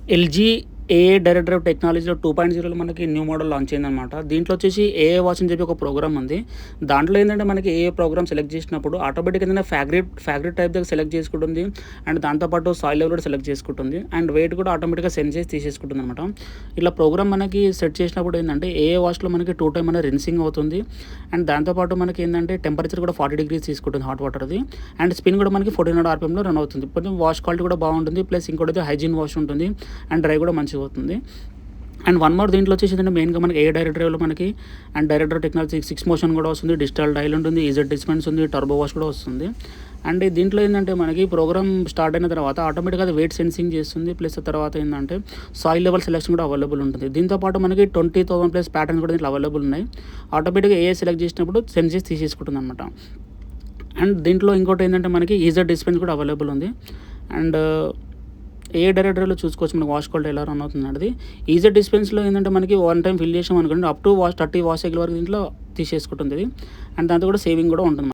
LG AI director of టెక్నాలజీలో 2.0లో మనకి new model launch అయిందనమాట. దీంట్లో వచ్చేసి ఏఐ వాచ్ అని చెప్పి ఒక ప్రోగ్రామ్ ఉంది. దాంట్లో ఏంటంటే మనకి ఏఐ ప్రోగ్రామ్ సెలెక్ట్ చేసినప్పుడు ఆటోమేటిక్‌గా ఏంటంటే ఫ్యాబ్రిక్ టైప్ దగ్గర సెలెక్ట్ చేసుకుంటుంది. అండ్ దాంతో పాటు సాయిల్ లెవెల్ కూడా సెలెక్ట్ చేసుకుంటుంది. అండ్ వెయిట్ కూడా ఆటోమేటిక్‌గా సెన్స్ చేసి తీసేసుకుంటుందనమాట. ఇలా ప్రోగ్రామ్ మనకి సెట్ చేసినప్పుడు ఏంటంటే ఏఐ వాచ్‌లో మనకి 2 టైమ్ అనేది రిన్సింగ్ అవుతుంది. అండ్ దాంతో పాటు మనకి ఏంటంటే టెంపరేచర్ కూడా 40 డిగ్రీస్ తీసుకుంటుంది హాట్ వాటర్‌ది. అండ్ స్పిన్ కూడా మనకి 1400 ఆర్‌పిఎంలో రన్ అవుతుంది. కొంచెం వాష్ క్వాలిటీ కూడా బాగుంటుంది. ప్లస్ ఇంకోటైతే హైజీన్ వాష్ ఉంటుంది. అండ్ డ్రై కూడా మంచిగా అవుతుంది. అండ్ వన్ మోర్ దీంట్లో వచ్చేసి ఏంటంటే మెయిన్‌గా మనకి ఏఐ డైరెక్ట్ డ్రైవ్‌లో మనకి అండ్ డైరెక్టర్ టెక్నాలజీ 6 మోషన్ కూడా వస్తుంది. డిజిటల్ డయల్ ఉంటుంది. ఈజెడ్ డిస్పెన్స్ ఉంది. టర్బో వాష్ కూడా వస్తుంది. అండ్ దీంట్లో ఏంటంటే మనకి ప్రోగ్రామ్ స్టార్ట్ అయిన తర్వాత ఆటోమేటిక్‌గా అది వెయిట్ సెన్సింగ్ చేస్తుంది. ప్లస్ తర్వాత ఏంటంటే సాయిల్ లెవెల్ సెలెక్షన్ కూడా అవైలబుల్ ఉంటుంది. దీంతో పాటు మనకి 20,000 ప్లస్ ప్యాటర్న్స్ కూడా దీంట్లో అవైలబుల్ ఉన్నాయి. ఆటోమేటిక్‌గా ఏఐ సెలెక్ట్ చేసినప్పుడు సెన్స్ చేసి తీసేసుకుంటుందనమాట. అండ్ దీంట్లో ఇంకోటి ఏంటంటే మనకి ఈజెడ్ డిస్పెన్స్ కూడా అవైలబుల్ ఉంది. అండ్ ఏ డైరెక్టరీలో చూసుకోవచ్చు మనకి వాష్ క్వాలిటీ ఎలా రన్ అవుతుంది అనేది. ఈజీ డిస్పెన్స్లో ఏంటంటే మనకి వన్ టైం ఫిల్ చేసాం అనుకోండి అప్ టు 30 వాష్ సైకిల్ వరకు దీంట్లో తీసేసుకుంటుంది. అండ్ దాంతో కూడా సేవింగ్ కూడా ఉంటుంది.